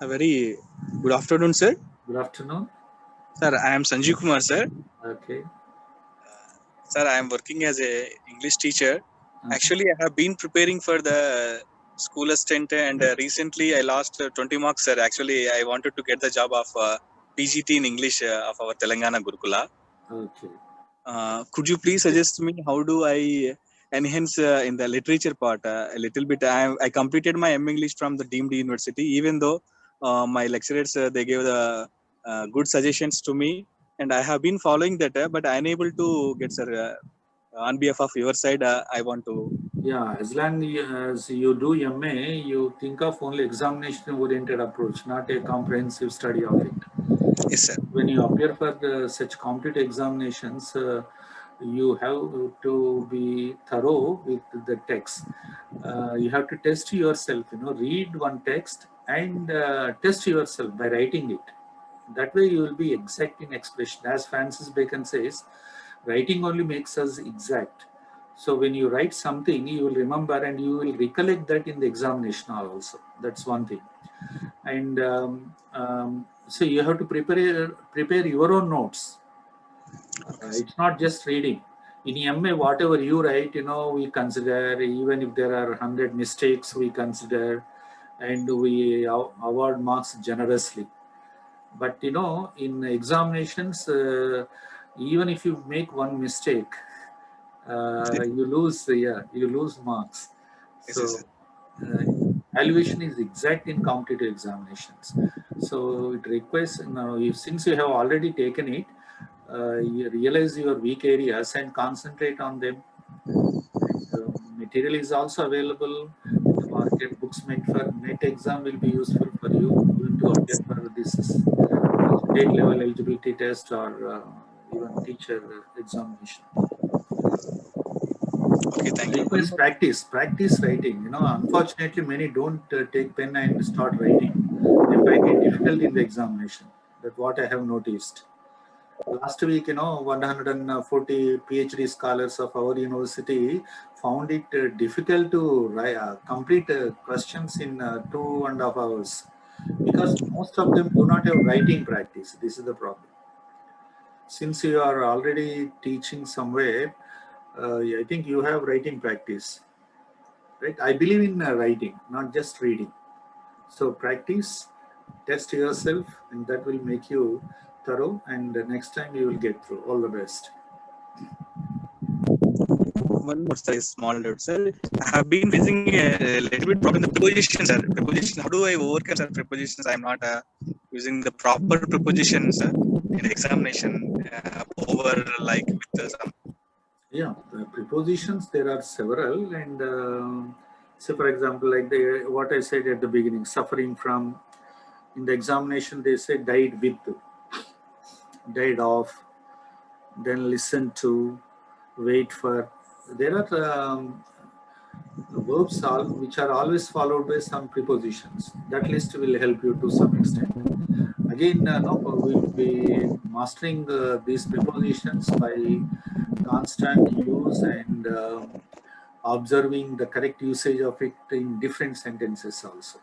A very good afternoon, sir. Good afternoon. Sir, I am Sanjeev Kumar, sir. Okay. Sir, I am working as a English teacher. Actually, I have been preparing for the school assistant, and recently I lost 20 marks, sir. Actually, I wanted to get the job of PGT in English of our Telangana Gurukula. Okay. Could you please suggest me how do I enhance in the literature part a little bit? I completed my M English from the deemed university, even though my lecturers they gave the good suggestions to me, and I have been following that, but I unable to get, sir. On behalf of your side, I want to. Yeah, as long as you do MA, you think of only examination-oriented approach, not a comprehensive study of it. Yes, sir. When you appear for such competitive examinations, you have to be thorough with the text. You have to test yourself, you know, read one text and test yourself by writing it. That way you will be exact in expression. As Francis Bacon says, writing only makes us exact. So when you write something, you will remember and you will recollect that in the examination also. That's one thing. And so you have to prepare your own notes. It's not just reading. In MA, whatever you write, you know, we consider, even if there are 100 mistakes, we consider, and we award marks generously. But you know, in examinations, even if you make one mistake, you lose marks. So evaluation is exact in competitive examinations. So it requires, now since you have already taken it, you realize your weak areas and concentrate on them. Material is also available in the market. Books meant for NET exam will be useful for you to appear for this state level eligibility test or even teacher examination. Okay, thank you. Request practice writing. You know, unfortunately, many don't take pen and start writing. They find it difficult in the examination. That's what I have noticed. Last week, 140 PhD scholars of our university found it difficult to complete questions in 2.5 hours because most of them do not have writing practice. This is the problem. Since you are already teaching somewhere, I think you have writing practice, right? I believe in writing, not just reading. So practice, test yourself, and that will make you thorough. And next time you will get through. All the best. One more, sir, small doubt, sir. I have been facing a little bit problem in the prepositions, sir. Preposition. How do I overcome, sir, prepositions? I am not using the proper prepositions in the examination over like with some. Yeah, the prepositions, there are several. And say, for example, like what I said at the beginning, suffering from, in the examination, they say died with, died of, then listen to, wait for. There are verbs which are always followed by some prepositions. That list will help you to some extent. Again, we will be mastering these prepositions by constant use and observing the correct usage of it in different sentences also.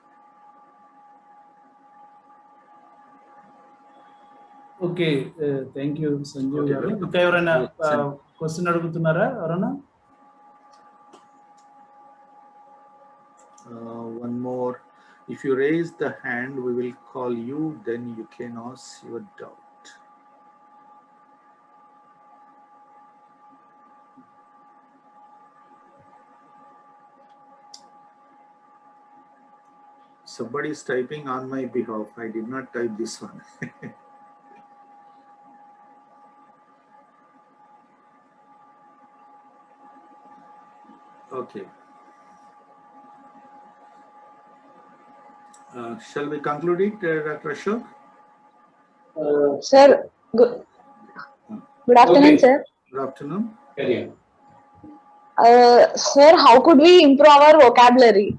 Okay thank you Sanjeev Okay, garu. welcome. ఇంకా ఎవరైనా Yes, question అడుగుతున్నారా ఎవరైనా? one more. If you raise the hand, we will call you, then you can ask your doubt. Somebody is typing on my behalf. I did not type this one. Okay. Shall we conclude it, Dr. Ashok? Sir, good afternoon, Okay. sir. Good afternoon. Sir, how could we improve our vocabulary?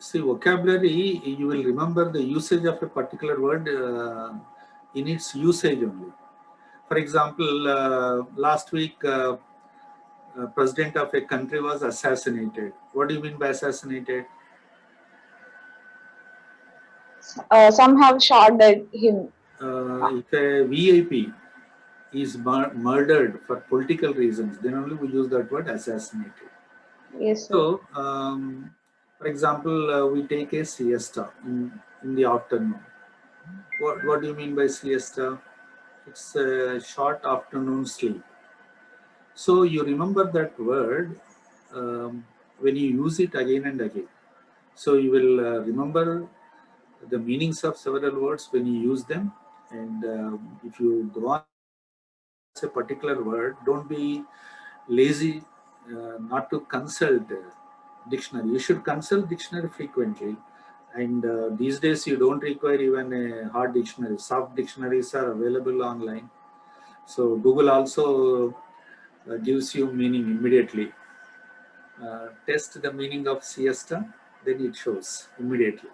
See, vocabulary, you will remember the usage of a particular word in its usage only. For example, last week, president of a country was assassinated. What do you mean by assassinated? Some have shot at him. If a VIP is murdered for political reasons, then only we use that word assassinated. Yes, sir. So, for example, we take a siesta in the afternoon. What do you mean by siesta? It's a short afternoon sleep. So you remember that word when you use it again and again. So you will remember the meanings of several words when you use them. And if you go on a particular word, don't be lazy not to consult dictionary. You should consult dictionary frequently. And these days you don't require even a hard dictionary. Soft dictionaries are available online. So Google also gives you meaning immediately. Test the meaning of siesta, then it shows immediately.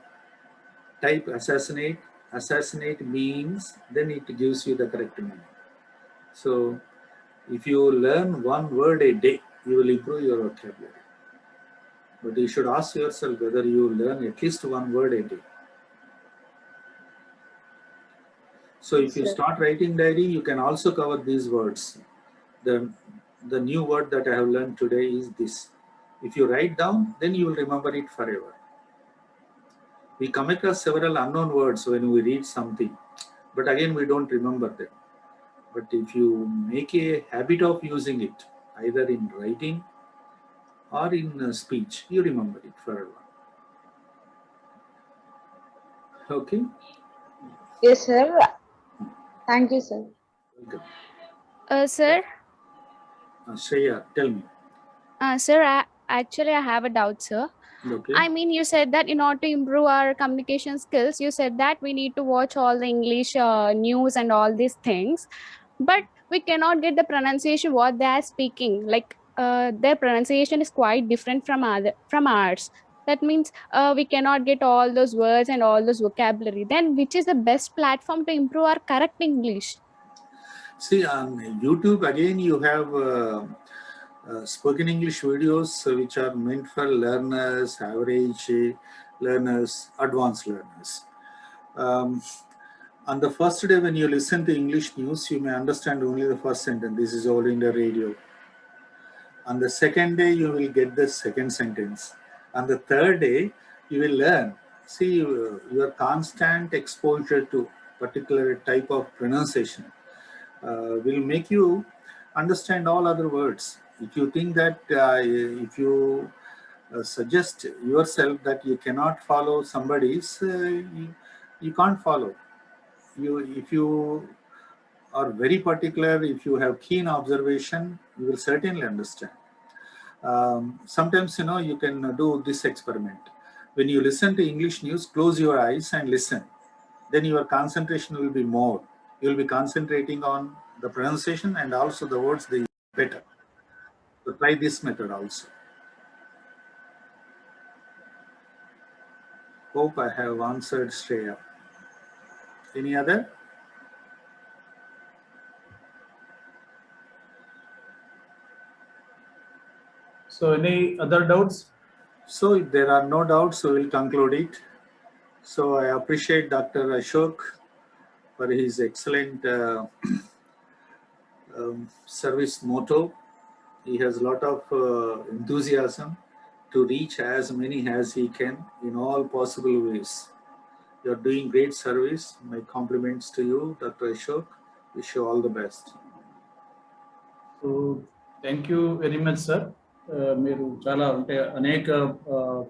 Type assassinate. Assassinate means, then it gives you the correct meaning. So if you learn one word a day, you will improve your vocabulary. But you should ask yourself whether you learn at least one word a day. So if you start writing diary, you can also cover these words. The new word that I have learned today is this. If you write down, then you will remember it forever. We come across several unknown words when we read something, but again we don't remember them. But if you make a habit of using it, either in writing or in speech, you remember it forever. Okay? Yes, sir. Thank you, sir. Welcome. Sir, Shreya, tell me. sir, actually I have a doubt, sir. Okay. I mean, you said that in order to improve our communication skills, you said that we need to watch all the English news and all these things, but we cannot get the pronunciation what they are speaking. Like their pronunciation is quite different from ours. That means we cannot get all those words and all those vocabulary. Then, which is the best platform to improve our correct English? See, on YouTube again, you have spoken English videos which are meant for learners, average learners, advanced learners. On the first day when you listen to English news, you may understand only the first sentence. This is all in the radio. On the second day, you will get the second sentence. On the third day, you will learn. See, your constant exposure to particular type of pronunciation will make you understand all other words. If you think that if you suggest yourself that you cannot follow somebody's, you can't follow. If you are very particular, if you have keen observation, you will certainly understand. Sometimes, you can do this experiment. When you listen to English news, close your eyes and listen. Then your concentration will be more. You will be concentrating on the pronunciation and also the words they use better. So try this method also. Hope I have answered Shreya. Any other? So any other doubts? So if there are no doubts, we will conclude it. So I appreciate Dr. Ashok for his excellent service motto. He has a lot of enthusiasm to reach as many as he can in all possible ways. You are doing great service. My compliments to you, Dr. Ashok. Wish you all the best. So thank you very much, sir. మీరు చాలా అంటే అనేక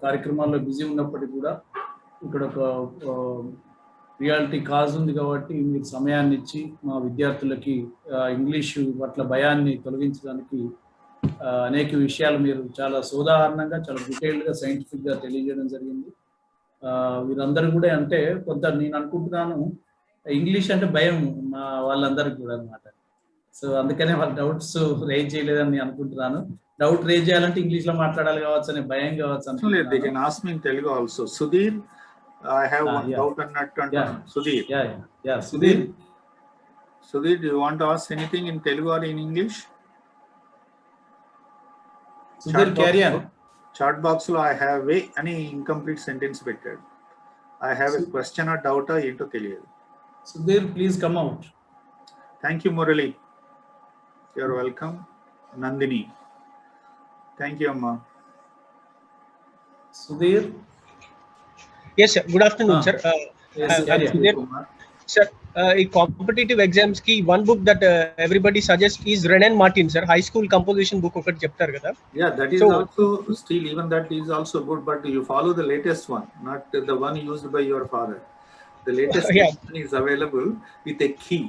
కార్యక్రమాల్లో busy ఉన్నప్పటికీ కూడా ఇక్కడ ఒక reality cause ఉంది కాబట్టి మీరు సమయాన్ని ఇచ్చి మా విద్యార్థులకి ఇంగ్లీషు పట్ల భయాన్ని తొలగించడానికి అనేక విషయాలు మీరు చాలా సోదాహరణంగా చాలా డీటెయిల్డ్గా సైంటిఫిక్గా తెలియజేయడం జరిగింది. వీరందరూ కూడా అంటే కొంత నేను అనుకుంటున్నాను ఇంగ్లీష్ అంటే భయం మా వాళ్ళందరికీ కూడా అనమాట. సో అందుకనే వాళ్ళ డౌట్స్ రేజ్ చేయలేదని నేను అనుకుంటున్నాను. డౌట్ రేజ్ చేయాలంటే ఇంగ్లీష్ లో మాట్లాడాలి కావచ్చు అనే భయం కావచ్చు. They can ask me in Telugu also. Sudhir, I have one doubt on that. Sudhir. Yeah. Sudhir. Sudhir, do you want to ask anything in Telugu or in English? Sudhir, carry on. Chat box lo I have any incomplete sentence better. I have a question or doubt into teliyadu. Sudhir, please come out. Thank you, Murali. You're welcome. Nandini. Thank you, Amma. Sudhir. Yes, sir. Good afternoon, sir. Yes, sir, in competitive exams ki one book that everybody suggests is Renan Martin, sir. High school composition book okati cheptaru kada. Yeah, that is also still even that is also good, but you follow the latest one, not the one used by your father. The latest one is available with a key.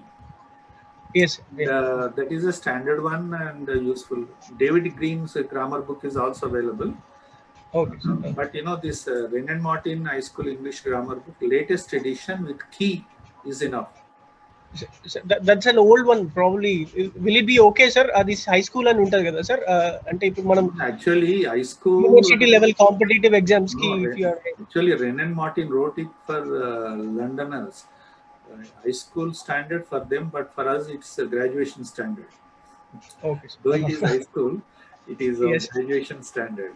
Yes. That is a standard one and useful. David Green's grammar book is also available. Okay. But this Renan Martin High School English Grammar book, latest edition with key is enough. That's an old one probably. Will it be okay, sir? This high school and untadu kada, sir? Ante ipudu manam actually high school university level competitive exams ki if you are actually Renan Martin wrote it for Londoners. High school standard for them, but for us it's a graduation standard. Okay. Though it is high school, it is a graduation standard.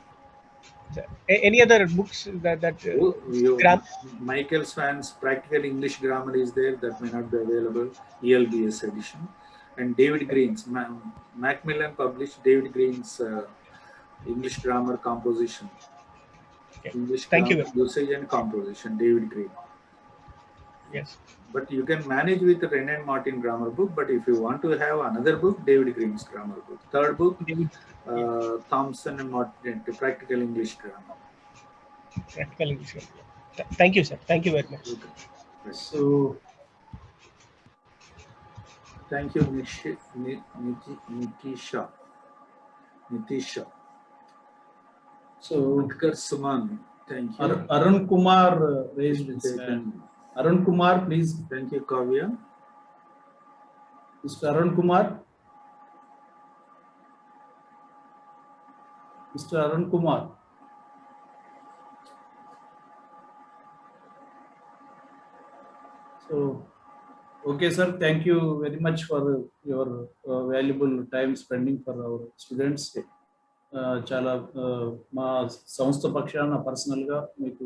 Any other books that Michael Swan's Practical English Grammar is there, that may not be available, ELBS edition. And David Green's, Macmillan published David Green's English Grammar Composition. English Thank Grammar you. Usage and Composition, David Green. Yes. But you can manage with the Renan Martin grammar book. But if you want to have another book, David Green's grammar book. Third book, Thompson and Martin, Practical English Grammar. Practical English Grammar. Thank you, sir. Thank you very much. So, thank you, Nitisha. So Utkar Suman, thank you. Arun Kumar raised his hand. Arun Kumar, please. Thank you, Kavya. Mr. Arun Kumar. Mr. Arun Kumar. So, okay, sir. Thank you very much for your valuable time spending for our students. చాలా మా సంస్థ పక్షాన పర్సనల్గా మీకు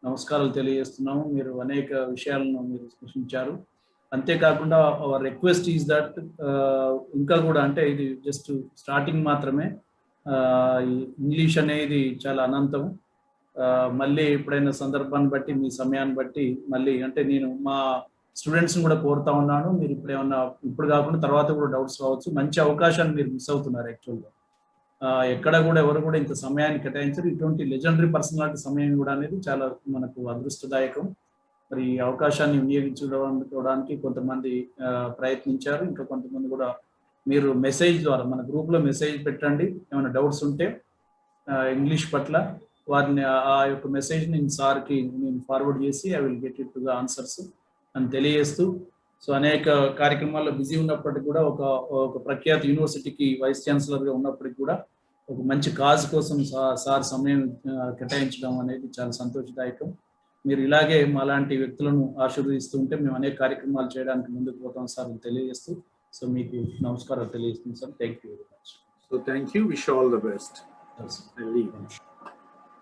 నమస్కారాలు తెలియజేస్తున్నాము. మీరు అనేక విషయాలను మీరు సూచించారు. అంతేకాకుండా అవర్ రిక్వెస్ట్ ఈజ్ దట్ ఇంకా కూడా అంటే ఇది జస్ట్ స్టార్టింగ్ మాత్రమే. ఇంగ్లీష్ అనేది చాలా అనంతం. మళ్ళీ ఎప్పుడైనా సందర్భాన్ని బట్టి మీ సమయాన్ని బట్టి మళ్ళీ అంటే నేను మా స్టూడెంట్స్ని కూడా కోరుతా ఉన్నాను. మీరు ఇప్పుడు ఏమన్నా ఇప్పుడు కాకుండా తర్వాత కూడా డౌట్స్ రావచ్చు. మంచి అవకాశాన్ని మీరు మిస్ అవుతున్నారు యాక్చువల్గా. ఎక్కడ కూడా ఎవరు కూడా ఇంత సమయాన్ని కేటాయించారు. ఇటువంటి లెజెండరీ పర్సనాలిటీ సమయం కూడా అనేది చాలా మనకు అదృష్టదాయకం. మరి ఈ అవకాశాన్ని వినియోగించుకోవడానికి కొంతమంది ప్రయత్నించారు. ఇంకా కొంతమంది కూడా మీరు మెసేజ్ ద్వారా మన గ్రూప్లో మెసేజ్ పెట్టండి. ఏమైనా డౌట్స్ ఉంటే ఇంగ్లీష్ పట్ల వారిని ఆ యొక్క మెసేజ్ నేను సార్కి నేను ఫార్వర్డ్ చేసి I will get it to the answers అని తెలియజేస్తూ, సో అనేక కార్యక్రమాల్లో బిజీ ఉన్నప్పటికీ కూడా ఒక ప్రఖ్యాత యూనివర్సిటీకి వైస్ ఛాన్సలర్గా ఉన్నప్పటికీ కూడా ఒక మంచి కాజ్ కోసం సార్ సమయం కేటాయించడం అనేది చాలా సంతోషదాయకం. మీరు ఇలాగే మాలాంటి వ్యక్తులను ఆశీర్వదిస్తుంటే మేము అనేక కార్యక్రమాలు చేయడానికి ముందుకు పోతాం సార్ తెలియజేస్తూ, సో మీకు నమస్కారాలు తెలియజేస్తుంది sir. Thank you very much. So thank you. Wish you all the best. Yes. I leave.